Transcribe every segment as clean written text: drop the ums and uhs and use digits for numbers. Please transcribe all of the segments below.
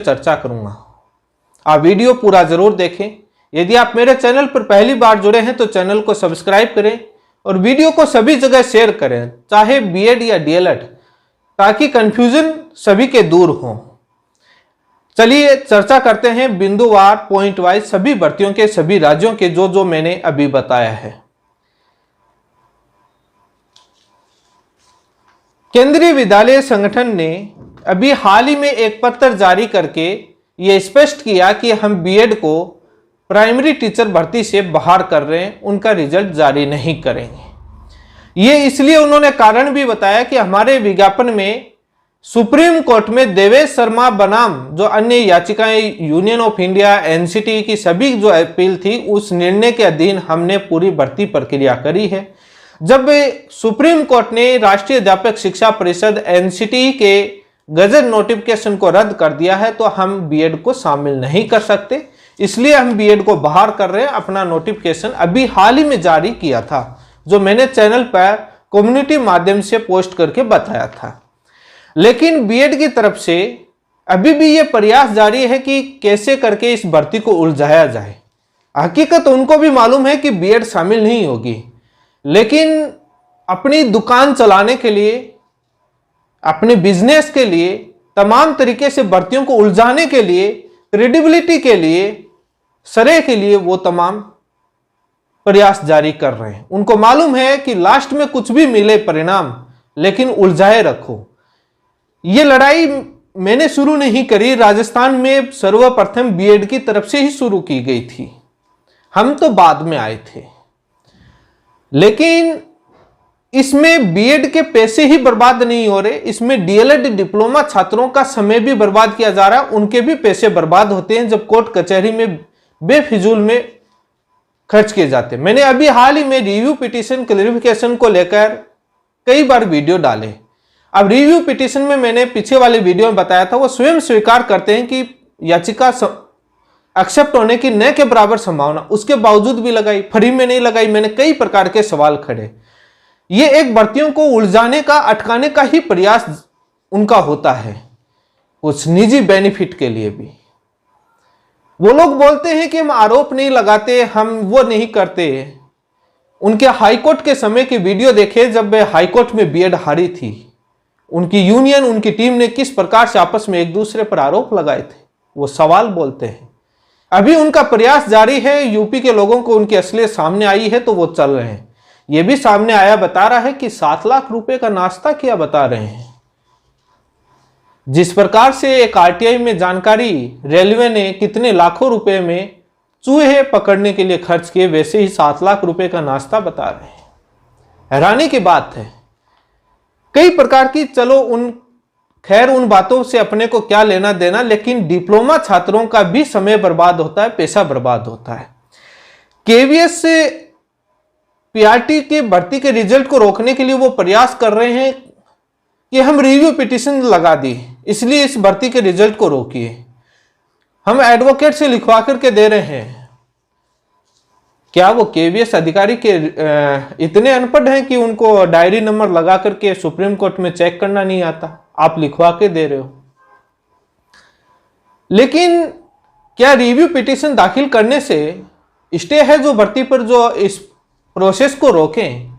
चर्चा करूंगा। आप वीडियो पूरा जरूर देखें। यदि आप मेरे चैनल पर पहली बार जुड़े हैं तो चैनल को सब्सक्राइब करें और वीडियो को सभी जगह शेयर करें, चाहे बीएड या डीएलएड, ताकि कंफ्यूजन सभी के दूर हो। चलिए चर्चा करते हैं बिंदुवार पॉइंट वाइज सभी भर्तियों के सभी राज्यों के जो मैंने अभी बताया है। केंद्रीय विद्यालय संगठन ने अभी हाल ही में एक पत्र जारी करके ये स्पष्ट किया कि हम बीएड को प्राइमरी टीचर भर्ती से बाहर कर रहे हैं, उनका रिजल्ट जारी नहीं करेंगे। ये इसलिए उन्होंने कारण भी बताया कि हमारे विज्ञापन में सुप्रीम कोर्ट में देवेश शर्मा बनाम जो अन्य याचिकाएं यूनियन ऑफ इंडिया, एनसीटी की सभी जो अपील थी, उस निर्णय के अधीन हमने पूरी भर्ती प्रक्रिया करी है। जब सुप्रीम कोर्ट ने राष्ट्रीय अध्यापक शिक्षा परिषद एनसीटी के गजट नोटिफिकेशन को रद्द कर दिया है, तो हम बीएड को शामिल नहीं कर सकते, इसलिए हम बीएड को बाहर कर रहे हैं। अपना नोटिफिकेशन अभी हाल ही में जारी किया था, जो मैंने चैनल पर कम्युनिटी माध्यम से पोस्ट करके बताया था। लेकिन बीएड की तरफ से अभी भी ये प्रयास जारी है कि कैसे करके इस भर्ती को उलझाया जाए। हकीकत उनको भी मालूम है कि बीएड शामिल नहीं होगी, लेकिन अपनी दुकान चलाने के लिए, अपने बिजनेस के लिए, तमाम तरीके से भर्तियों को उलझाने के लिए, क्रेडिबिलिटी के लिए, सरे के लिए वो तमाम प्रयास जारी कर रहे हैं। उनको मालूम है कि लास्ट में कुछ भी मिले परिणाम, लेकिन उलझाए रखो। ये लड़ाई मैंने शुरू नहीं करी, राजस्थान में सर्वप्रथम बीएड की तरफ से ही शुरू की गई थी, हम तो बाद में आए थे। लेकिन इसमें बीएड के पैसे ही बर्बाद नहीं हो रहे, इसमें डीएलएड डिप्लोमा छात्रों का समय भी बर्बाद किया जा रहा है, उनके भी पैसे बर्बाद होते हैं जब कोर्ट कचहरी में बेफिजूल में खर्च किए जाते हैं। मैंने अभी हाल ही में रिव्यू पिटीशन क्लैरिफिकेशन को लेकर कई बार वीडियो डाले। अब रिव्यू पिटीशन में मैंने पीछे वाले वीडियो में बताया था, वो स्वयं स्वीकार करते हैं कि याचिका एक्सेप्ट होने की न के बराबर संभावना, उसके बावजूद भी लगाई, फ्री में नहीं लगाई। मैंने कई प्रकार के सवाल खड़े। ये एक भर्तियों को उलझाने का, अटकाने का ही प्रयास उनका होता है, कुछ निजी बेनिफिट के लिए भी। वो लोग बोलते हैं कि हम आरोप नहीं लगाते, हम वो नहीं करते। उनके हाईकोर्ट के समय की वीडियो देखे, जब वे हाईकोर्ट में बीएड हारी थी, उनकी यूनियन, उनकी टीम ने किस प्रकार से आपस में एक दूसरे पर आरोप लगाए थे, वो सवाल बोलते हैं। अभी उनका प्रयास जारी है, यूपी के लोगों को उनकी असलियत सामने आई है तो वो चल रहे हैं। ये भी सामने आया, बता रहा है कि 7 लाख रुपए का नाश्ता किया, बता रहे हैं। जिस प्रकार से एक आरटीआई में जानकारी रेलवे ने कितने लाखों रुपए में चूहे पकड़ने के लिए खर्च किए, वैसे ही 7 लाख रुपए का नाश्ता बता रहे हैं। हैरानी की बात है। कई प्रकार की, चलो खैर उन बातों से अपने को क्या लेना देना, लेकिन डिप्लोमा छात्रों का भी समय बर्बाद होता है, पैसा बर्बाद होता है। केवीएस से पीआरटी की भर्ती के रिजल्ट को रोकने के लिए वो प्रयास कर रहे हैं कि हम रिव्यू पिटीशन लगा दी, इसलिए इस भर्ती के रिजल्ट को रोकिए। हम एडवोकेट से लिखवा करके दे रहे हैं। क्या वो केवीएस अधिकारी के इतने अनपढ़ हैं कि उनको डायरी नंबर लगा करके सुप्रीम कोर्ट में चेक करना नहीं आता? आप लिखवा के दे रहे हो। लेकिन क्या रिव्यू पिटीशन दाखिल करने से स्टे है जो भर्ती पर, जो इस प्रोसेस को रोकें?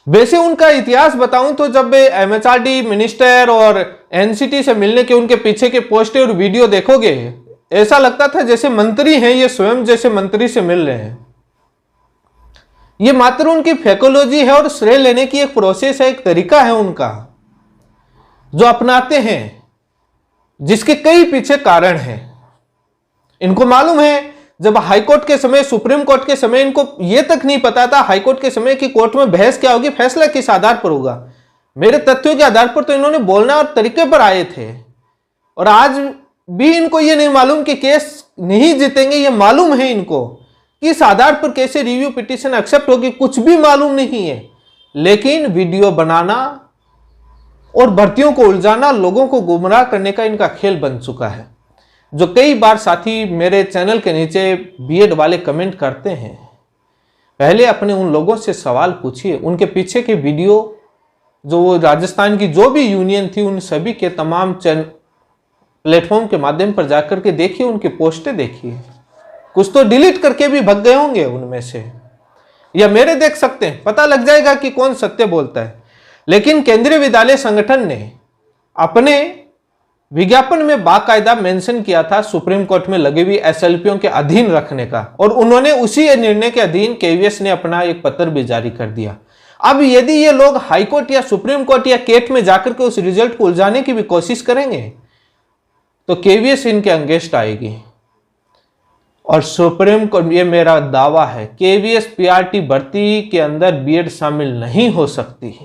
वैसे उनका इतिहास बताऊं तो जब एमएचआरडी मिनिस्टर और एनसीटी से मिलने के उनके पीछे के पोस्टर और वीडियो देखोगे, ऐसा लगता था जैसे मंत्री हैं ये, स्वयं जैसे मंत्री से मिल रहे हैं। ये मात्र उनकी फैकोलॉजी है और श्रेय लेने की एक प्रोसेस है, एक तरीका है उनका जो अपनाते हैं, जिसके कई पीछे कारण हैं। इनको मालूम है जब हाईकोर्ट के समय, सुप्रीम कोर्ट के समय, इनको यह तक नहीं पता था हाईकोर्ट के समय कि कोर्ट में बहस क्या होगी, फैसला किस आधार पर होगा। मेरे तथ्यों के आधार पर तो इन्होंने बोलना और तरीके पर आए थे, और आज भी इनको ये नहीं मालूम कि केस नहीं जीतेंगे। ये मालूम है इनको कि इस आधार पर कैसे रिव्यू पिटीशन एक्सेप्ट होगी, कुछ भी मालूम नहीं है। लेकिन वीडियो बनाना और भर्तियों को उलझाना, लोगों को गुमराह करने का इनका खेल बन चुका है। जो कई बार साथी मेरे चैनल के नीचे बीएड वाले कमेंट करते हैं, पहले अपने उन लोगों से सवाल पूछिए, उनके पीछे के वीडियो जो वो राजस्थान की जो भी यूनियन थी उन सभी के तमाम प्लेटफॉर्म के माध्यम पर जाकर के देखिए, उनकी पोस्टें देखिए। कुछ तो डिलीट करके भी भग गए होंगे उनमें से, या मेरे देख सकते हैं, पता लग जाएगा कि कौन सत्य बोलता है। लेकिन केंद्रीय विद्यालय संगठन ने अपने विज्ञापन में बाकायदा मेंशन किया था सुप्रीम कोर्ट में लगी हुई एसएलपीओ के अधीन रखने का, और उन्होंने उसी निर्णय के अधीन केवीएस ने अपना एक पत्र भी जारी कर दिया। अब यदि ये लोग हाईकोर्ट या सुप्रीम कोर्ट या केट में जाकर के उस रिजल्ट को उलझाने की भी कोशिश करेंगे तो केवीएस इनके अगेंस्ट आएगी। और सुप्रीम कोर्ट, ये मेरा दावा है, केवीएस पीआरटी भर्ती के अंदर बीएड शामिल नहीं हो सकती,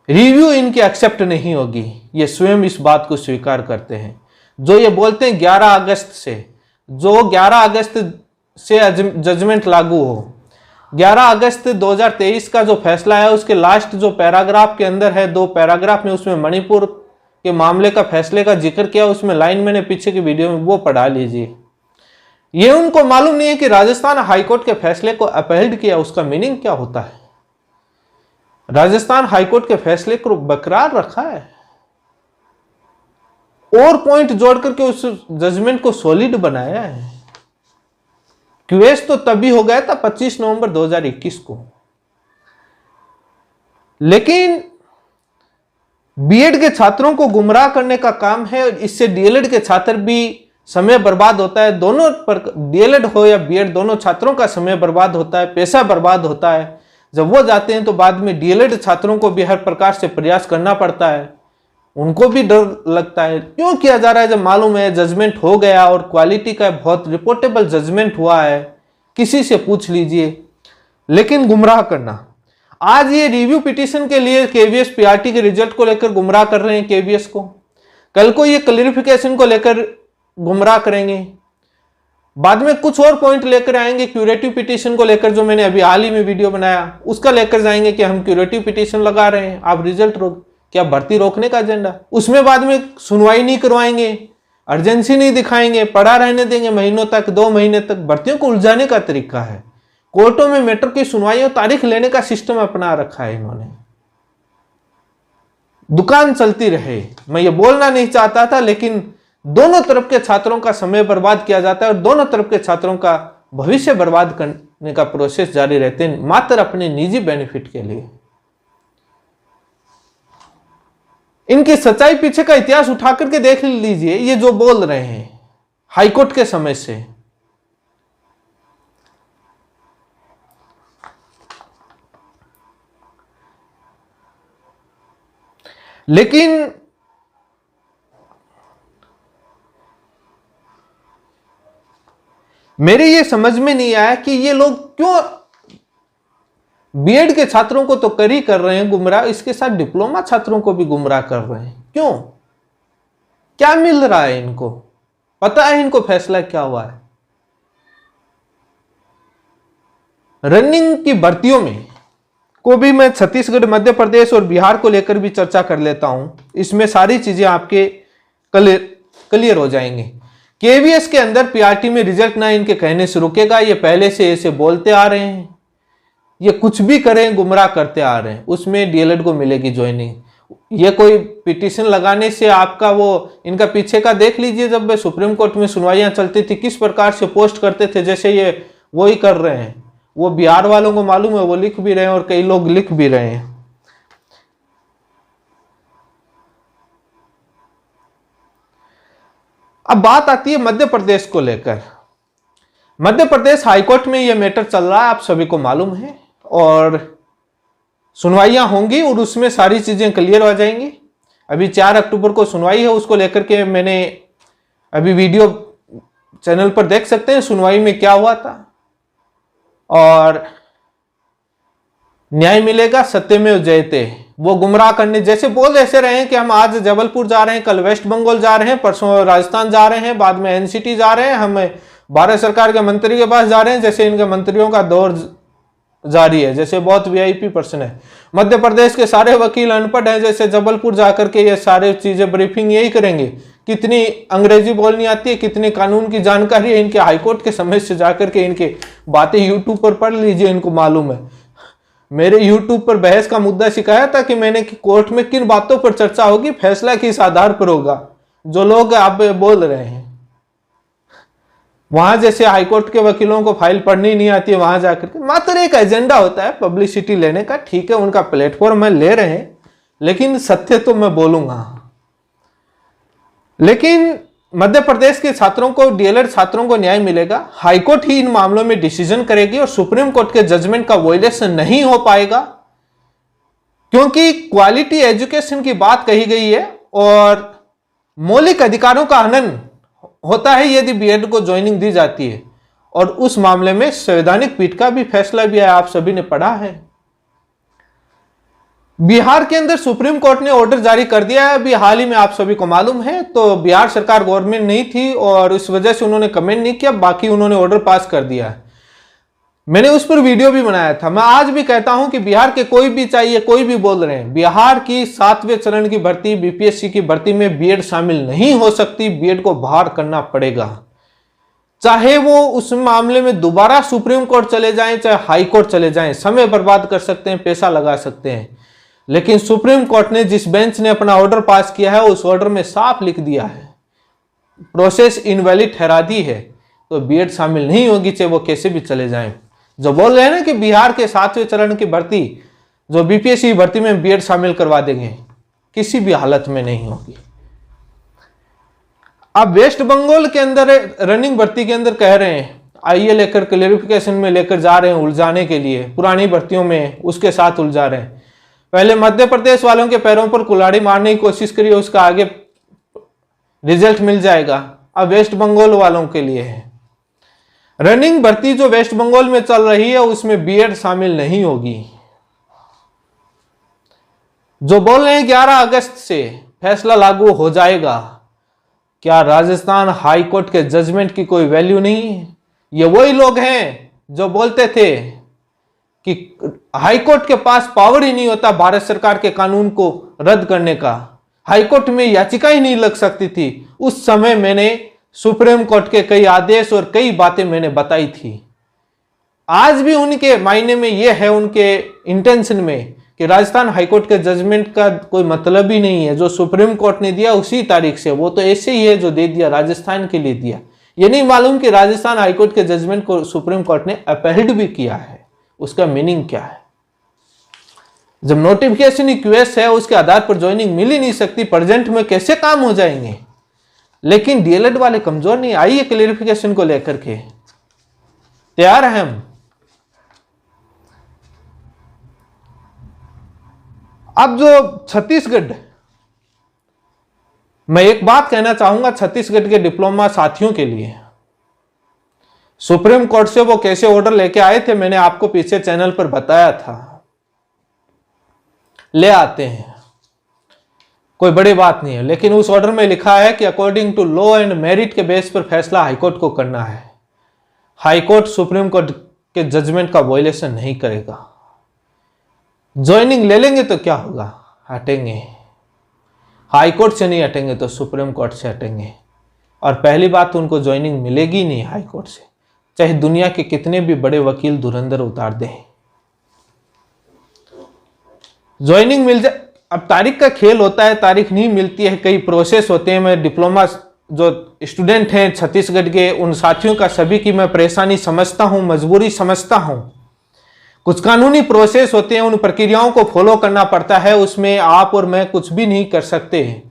रिव्यू इनकी एक्सेप्ट नहीं होगी। ये स्वयं इस बात को स्वीकार करते हैं। जो ये बोलते हैं 11 अगस्त से, जो 11 अगस्त से जजमेंट लागू हो, 11 अगस्त 2023 का जो फैसला है उसके लास्ट जो पैराग्राफ के अंदर है, 2 पैराग्राफ में उसमें मणिपुर के मामले का फैसले का जिक्र किया, उसमें लाइन मैंने पीछे की वीडियो में वो पढ़ा लीजिए। ये उनको मालूम नहीं है कि राजस्थान हाईकोर्ट के फैसले को अपहेल्ड किया, उसका मीनिंग क्या होता है। राजस्थान हाईकोर्ट के फैसले को बरकरार रखा है और पॉइंट जोड़ करके उस जजमेंट को सॉलिड बनाया है। क्वेश्चन तो तभी हो गया था 25 नवंबर 2021 को, लेकिन बीएड के छात्रों को गुमराह करने का काम है और इससे डीएलएड के छात्र भी समय बर्बाद होता है। दोनों पर, डीएलएड हो या बीएड, दोनों छात्रों का समय बर्बाद होता है, पैसा बर्बाद होता है। जब वो जाते हैं तो बाद में डीएलएड छात्रों को भी हर प्रकार से प्रयास करना पड़ता है, उनको भी डर लगता है। क्यों किया जा रहा है जब मालूम है जजमेंट हो गया और क्वालिटी का बहुत रिपोर्टेबल जजमेंट हुआ है, किसी से पूछ लीजिए। लेकिन गुमराह करना, आज ये रिव्यू पिटीशन के लिए केवीएस पीआरटी के रिजल्ट को लेकर गुमराह कर रहे हैं केवीएस को, कल को ये क्लैरिफिकेशन को लेकर गुमराह करेंगे, बाद में कुछ और पॉइंट लेकर आएंगे क्यूरेटिव पिटीशन को लेकर, जो मैंने अभी हाल ही में वीडियो बनाया उसका लेकर जाएंगे कि हम क्यूरेटिव पिटीशन लगा रहे हैं, आप रिजल्ट रोक, क्या भर्ती रोकने का एजेंडा। उसमें बाद में सुनवाई नहीं करवाएंगे, अर्जेंसी नहीं दिखाएंगे, पड़ा रहने देंगे महीनों तक, 2 महीने तक। भर्तियों को उलझाने का तरीका है, कोर्टों में मैटर की सुनवाई और तारीख लेने का सिस्टम अपना रखा है इन्होंने। दुकान चलती रहे, मैं ये बोलना नहीं चाहता था, लेकिन दोनों तरफ के छात्रों का समय बर्बाद किया जाता है और दोनों तरफ के छात्रों का भविष्य बर्बाद करने का प्रोसेस जारी रहते हैं, मात्र अपने निजी बेनिफिट के लिए। इनकी सच्चाई पीछे का इतिहास उठा करके देख लीजिए, ये जो बोल रहे हैं हाईकोर्ट के समय से। लेकिन मेरे ये समझ में नहीं आया कि ये लोग क्यों बीएड के छात्रों को तो कर ही कर रहे हैं गुमराह, इसके साथ डिप्लोमा छात्रों को भी गुमराह कर रहे हैं। क्यों, क्या मिल रहा है इनको, पता है इनको फैसला क्या हुआ है। रनिंग की भर्तियों में को भी मैं छत्तीसगढ़, मध्य प्रदेश और बिहार को लेकर भी चर्चा कर लेता हूं, इसमें सारी चीजें आपके क्लियर हो जाएंगे। केवीएस के अंदर पीआरटी में रिजल्ट ना इनके कहने से रुकेगा, ये पहले से ऐसे बोलते आ रहे हैं, ये कुछ भी करें गुमराह करते आ रहे हैं। उसमें डीएलएड को मिलेगी ज्वाइनिंग। ये कोई पिटीशन लगाने से आपका वो इनका पीछे का देख लीजिए, जब सुप्रीम कोर्ट में सुनवाइयां चलती थी किस प्रकार से पोस्ट करते थे, जैसे ये वो ही कर रहे हैं। वो बिहार वालों को मालूम है, वो लिख भी रहे हैं और कई लोग लिख भी रहे हैं। अब बात आती है मध्य प्रदेश को लेकर। मध्य प्रदेश हाईकोर्ट में यह मैटर चल रहा है, आप सभी को मालूम है, और सुनवाइयां होंगी और उसमें सारी चीजें क्लियर हो जाएंगी। अभी 4 अक्टूबर को सुनवाई है, उसको लेकर के मैंने अभी वीडियो चैनल पर देख सकते हैं सुनवाई में क्या हुआ था, और न्याय मिलेगा, सत्यमेव जयते। वो गुमराह करने जैसे बोल ऐसे रहे हैं कि हम आज जबलपुर जा रहे हैं, कल वेस्ट बंगाल जा रहे हैं, परसों राजस्थान जा रहे हैं, बाद में एनसीटी जा रहे हैं, हम भारत सरकार के मंत्री के पास जा रहे हैं, जैसे इनके मंत्रियों का दौर जारी है, जैसे बहुत वीआईपी पर्सन है। मध्य प्रदेश के सारे वकील अनपढ़ हैं, जैसे जबलपुर जाकर के ये सारे चीजें ब्रीफिंग यही करेंगे। कितनी अंग्रेजी बोलनी आती है, कितनी कानून की जानकारी है इनके, हाईकोर्ट के समय से जाकर के इनके बातें यूट्यूब पर पढ़ लीजिए, इनको मालूम है। मेरे YouTube पर बहस का मुद्दा सिखाया था कि मैंने कि कोर्ट में किन बातों पर चर्चा होगी, फैसला किस आधार पर होगा। जो लोग आप बोल रहे हैं, वहां जैसे हाईकोर्ट के वकीलों को फाइल पढ़नी नहीं आती है, वहां जाकर के मात्र एक एजेंडा होता है पब्लिसिटी लेने का। ठीक है, उनका प्लेटफॉर्म में ले रहे हैं, लेकिन सत्य तो मैं बोलूंगा। लेकिन मध्य प्रदेश के छात्रों को, डीएलएड छात्रों को न्याय मिलेगा। हाईकोर्ट ही इन मामलों में डिसीजन करेगी और सुप्रीम कोर्ट के जजमेंट का वॉयलेशन नहीं हो पाएगा, क्योंकि क्वालिटी एजुकेशन की बात कही गई है और मौलिक अधिकारों का हनन होता है यदि बीएड को ज्वाइनिंग दी जाती है। और उस मामले में संवैधानिक पीठ का भी फैसला भी है, आप सभी ने पढ़ा है। बिहार के अंदर सुप्रीम कोर्ट ने ऑर्डर जारी कर दिया है, अभी हाल ही में, आप सभी को मालूम है। तो बिहार सरकार गवर्नमेंट नहीं थी और इस वजह से उन्होंने कमेंट नहीं किया, बाकी उन्होंने ऑर्डर पास कर दिया है। मैंने उस पर वीडियो भी बनाया था। मैं आज भी कहता हूं कि बिहार के कोई भी, चाहिए कोई भी बोल रहे हैं, बिहार की 7वें चरण की भर्ती, बीपीएससी की भर्ती में बीएड शामिल नहीं हो सकती। बीएड को बाहर करना पड़ेगा, चाहे वो उस मामले में दोबारा सुप्रीम कोर्ट चले जाएं, चाहे हाई कोर्ट चले जाएं। समय बर्बाद कर सकते हैं, पैसा लगा सकते हैं, लेकिन सुप्रीम कोर्ट ने, जिस बेंच ने अपना ऑर्डर पास किया है, उस ऑर्डर में साफ लिख दिया है, प्रोसेस इनवैलिड ठहरा दी है, तो बीएड शामिल नहीं होगी, चाहे वो कैसे भी चले जाएं। जो बोल रहे हैं ना कि बिहार के 7वें चरण की भर्ती, जो बीपीएससी भर्ती में बीएड शामिल करवा देंगे, किसी भी हालत में नहीं होगी। अब वेस्ट बंगाल के अंदर रनिंग भर्ती के अंदर कह रहे हैं, आइए लेकर क्लेरिफिकेशन में लेकर जा रहे हैं, उलझाने के लिए, पुरानी भर्तियों में उसके साथ उलझा रहे हैं। पहले मध्य प्रदेश वालों के पैरों पर कुल्हाड़ी मारने की कोशिश करिए, उसका आगे रिजल्ट मिल जाएगा। अब वेस्ट बंगाल वालों के लिए है रनिंग भर्ती, जो वेस्ट बंगाल में चल रही है, उसमें बीएड शामिल नहीं होगी। जो बोल रहे हैं 11 अगस्त से फैसला लागू हो जाएगा, क्या राजस्थान हाई कोर्ट के जजमेंट की कोई वैल्यू नहीं है? ये वही लोग हैं जो बोलते थे कि हाईकोर्ट के पास पावर ही नहीं होता भारत सरकार के कानून को रद्द करने का, हाईकोर्ट में याचिका ही नहीं लग सकती थी। उस समय मैंने सुप्रीम कोर्ट के कई आदेश और कई बातें मैंने बताई थी। आज भी उनके मायने में यह है, उनके इंटेंशन में, कि राजस्थान हाईकोर्ट के जजमेंट का कोई मतलब ही नहीं है। जो सुप्रीम कोर्ट ने दिया उसी तारीख से, वो तो ऐसे ही है जो दे दिया, राजस्थान के लिए दिया। ये नहीं मालूम कि राजस्थान हाईकोर्ट के जजमेंट को सुप्रीम कोर्ट ने अपहेल्ड भी किया है। उसका मीनिंग क्या है? जब नोटिफिकेशन ही क्यूएस है, उसके आधार पर ज्वाइनिंग मिल ही नहीं सकती, प्रेजेंट में कैसे काम हो जाएंगे? लेकिन डीएलएड वाले कमजोर नहीं। आइए क्लेरिफिकेशन को लेकर के तैयार हैं हम। अब जो छत्तीसगढ़, मैं एक बात कहना चाहूंगा छत्तीसगढ़ के डिप्लोमा साथियों के लिए, सुप्रीम कोर्ट से वो कैसे ऑर्डर लेके आए थे, मैंने आपको पीछे चैनल पर बताया था। ले आते हैं, कोई बड़ी बात नहीं है, लेकिन उस ऑर्डर में लिखा है कि according to law and merit के बेस पर फैसला हाईकोर्ट को करना है। हाईकोर्ट सुप्रीम कोर्ट के जजमेंट का वायलेशन नहीं करेगा। ज्वाइनिंग ले लेंगे तो क्या होगा? हटेंगे। हाईकोर्ट से नहीं हटेंगे तो सुप्रीम कोर्ट से हटेंगे। और पहली बात, उनको ज्वाइनिंग मिलेगी नहीं हाईकोर्ट से, चाहे दुनिया के कितने भी बड़े वकील धुरंधर उतार दें। ज्वाइनिंग मिल जाए, अब तारीख का खेल होता है, तारीख नहीं मिलती है, कई प्रोसेस होते हैं। मैं डिप्लोमा जो स्टूडेंट हैं छत्तीसगढ़ के, उन साथियों का सभी की मैं परेशानी समझता हूं, मजबूरी समझता हूं। कुछ कानूनी प्रोसेस होते हैं, उन प्रक्रियाओं को फॉलो करना पड़ता है, उसमें आप और मैं कुछ भी नहीं कर सकते।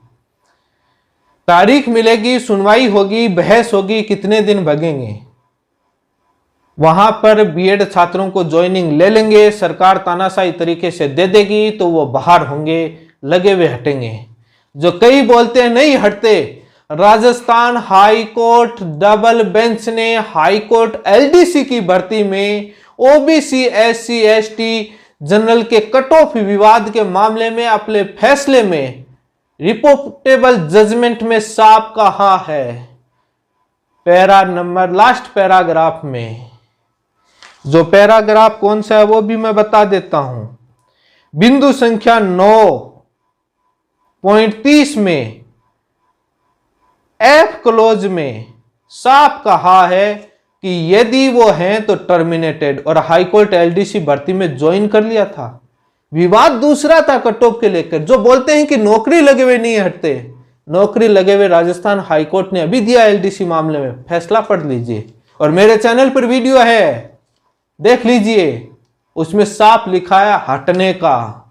तारीख मिलेगी, सुनवाई होगी, बहस होगी, कितने दिन भगेंगे? वहां पर बीएड छात्रों को ज्वाइनिंग ले लेंगे, सरकार तानाशाही तरीके से दे देगी, तो वो बाहर होंगे, लगे हुए हटेंगे। जो कई बोलते हैं नहीं हटते, Rajasthan high court double bench ने हाई कोर्ट एलडीसी की भर्ती में ओबीसी एससी एसटी जनरल के कट ऑफ विवाद के मामले में अपने फैसले में रिपोर्टेबल जजमेंट में साफ कहा है, पैरा नंबर लास्ट पैराग्राफ में। जो पैराग्राफ कौन सा है वो भी मैं बता देता हूं। बिंदु संख्या 9.30 में एफ क्लोज में साफ कहा है, कि यदि वो हैं तो टर्मिनेटेड, और हाईकोर्ट एलडीसी भर्ती में ज्वाइन कर लिया था। विवाद दूसरा था कट ऑफ के लेकर, जो बोलते हैं कि नौकरी लगे हुए नहीं हटते, नौकरी लगे हुए राजस्थान हाईकोर्ट ने अभी दिया एलडीसी मामले में, फैसला पढ़ लीजिए और मेरे चैनल पर वीडियो है, देख लीजिए, उसमें साफ लिखा है हटने का,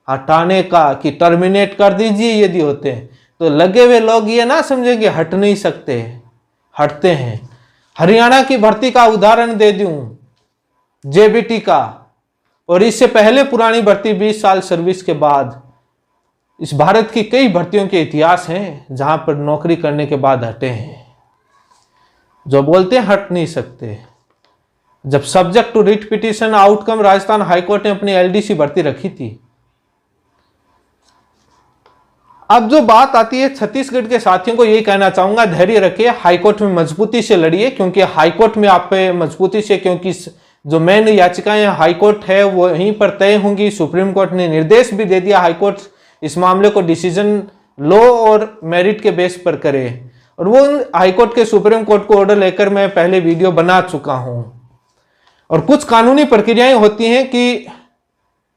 हटाने का, कि टर्मिनेट कर दीजिए यदि होते हैं। तो लगे हुए लोग ये ना समझे कि हट नहीं सकते, हटते हैं। हरियाणा की भर्ती का उदाहरण दे दूं, जेबीटी का, और इससे पहले पुरानी भर्ती 20 साल सर्विस के बाद, इस भारत की कई भर्तियों के इतिहास हैं जहां पर नौकरी करने के बाद हटे हैं। जो बोलते हैं हट नहीं सकते। जब subject to writ petition outcome Rajasthan high court ने अपनी एलडीसी भर्ती रखी थी। अब जो बात आती है छत्तीसगढ़ के साथियों को यही कहना चाहूंगा, धैर्य रखिए, हाईकोर्ट में मजबूती से लड़िए, क्योंकि हाईकोर्ट में आप पे मजबूती से, क्योंकि जो मेन याचिकाएं हाईकोर्ट है वो यहीं पर तय होंगी। सुप्रीम कोर्ट ने निर्देश भी दे दिया, हाईकोर्ट इस मामले को डिसीजन लो और मेरिट के बेस पर करे, और वो हाईकोर्ट के सुप्रीम कोर्ट को ऑर्डर लेकर मैं पहले वीडियो बना चुका हूं। और कुछ कानूनी प्रक्रियाएं होती हैं कि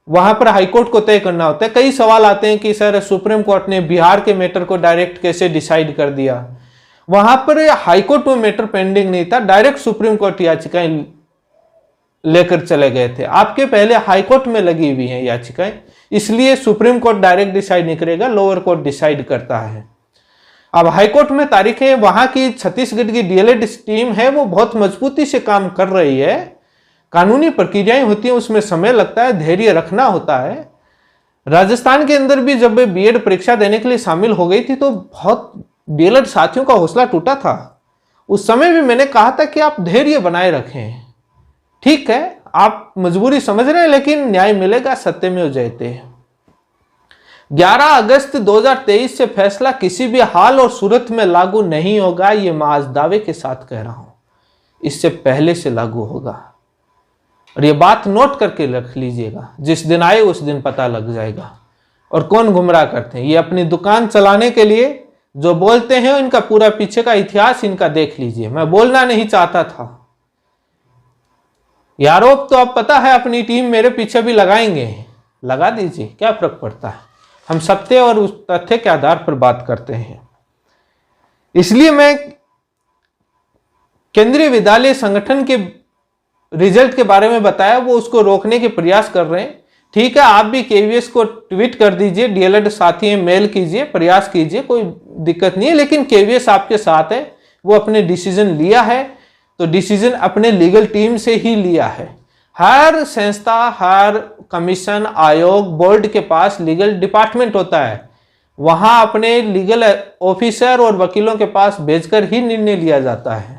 वहां पर हाईकोर्ट को तय करना होता है। कई सवाल आते हैं कि सर सुप्रीम कोर्ट ने बिहार के मैटर को डायरेक्ट कैसे डिसाइड कर दिया। वहां पर हाईकोर्ट में मैटर पेंडिंग नहीं था, डायरेक्ट सुप्रीम कोर्ट याचिकाएं लेकर चले गए थे। आपके पहले हाईकोर्ट में लगी हुई हैं याचिकाएं, इसलिए सुप्रीम कोर्ट डायरेक्ट डिसाइड नहीं करेगा, लोअर कोर्ट डिसाइड करता है। अब हाईकोर्ट में तारीखें, वहां की छत्तीसगढ़ की डीएलएड टीम है वो बहुत मजबूती से काम कर रही है। कानूनी प्रक्रियाएं होती हैं, उसमें समय लगता है, धैर्य रखना होता है। राजस्थान के अंदर भी जब बीएड परीक्षा देने के लिए शामिल हो गई थी तो बहुत डीएलएड साथियों का हौसला टूटा था। उस समय भी मैंने कहा था कि आप धैर्य बनाए रखें, ठीक है आप मजबूरी समझ रहे हैं लेकिन न्याय मिलेगा, सत्यमेव जयते। 11 अगस्त 2023 से फैसला किसी भी हाल और सूरत में लागू नहीं होगा, ये मैं आज दावे के साथ कह रहा हूं। इससे पहले से लागू होगा, और ये बात नोट करके रख लीजिएगा, जिस दिन आए उस दिन पता लग जाएगा। और कौन गुमराह करते हैं, ये अपनी दुकान चलाने के लिए जो बोलते हैं, इनका पूरा पीछे का इतिहास इनका देख लीजिए। मैं बोलना नहीं चाहता था, ये आरोप तो अब पता है अपनी टीम मेरे पीछे भी लगाएंगे, लगा दीजिए, क्या फर्क पड़ता है। हम सत्य और उस तथ्य के आधार पर बात करते हैं। इसलिए मैं केंद्रीय विद्यालय संगठन के रिजल्ट के बारे में बताया, वो उसको रोकने के प्रयास कर रहे हैं। ठीक है, आप भी केवीएस को ट्वीट कर दीजिए, डीएलएड साथी मेल कीजिए, प्रयास कीजिए, कोई दिक्कत नहीं है, लेकिन केवीएस आपके साथ है, वो अपने डिसीजन लिया है तो डिसीजन अपने लीगल टीम से ही लिया है। हर संस्था, हर कमीशन, आयोग, बोर्ड के पास लीगल डिपार्टमेंट होता है, वहां अपने लीगल ऑफिसर और वकीलों के पास भेजकर ही निर्णय लिया जाता है।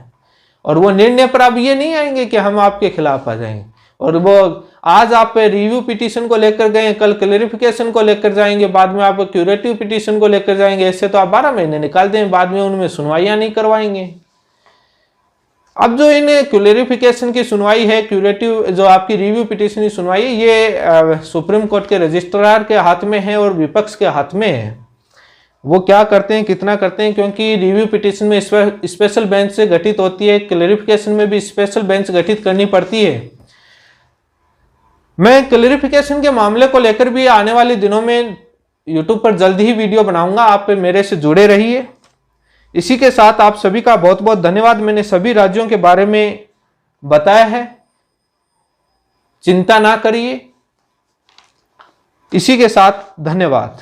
और वो निर्णय पर अब ये नहीं आएंगे कि हम आपके खिलाफ आ जाएंगे, और वो आज आप रिव्यू पिटीशन को लेकर गए, कल क्लेरिफिकेशन को लेकर जाएंगे, बाद में आप क्यूरेटिव पिटीशन को लेकर जाएंगे। ऐसे तो आप 12 महीने निकाल दें, बाद में उनमें सुनवाइयां नहीं करवाएंगे। अब जो इन क्लेरिफिकेशन की सुनवाई है, क्यूरेटिव जो आपकी रिव्यू पिटीशन की सुनवाई है, ये सुप्रीम कोर्ट के रजिस्ट्रार के हाथ में है और विपक्ष के हाथ में है। वो क्या करते हैं, कितना करते हैं, क्योंकि रिव्यू पिटीशन में स्पेशल बेंच से गठित होती है, क्लेरिफिकेशन में भी स्पेशल बेंच गठित करनी पड़ती है। मैं क्लेरिफिकेशन के मामले को लेकर भी आने वाले दिनों में यूट्यूब पर जल्दी ही वीडियो बनाऊंगा, आप मेरे से जुड़े रहिए। इसी के साथ आप सभी का बहुत बहुत धन्यवाद। मैंने सभी राज्यों के बारे में बताया है, चिंता ना करिए। इसी के साथ धन्यवाद।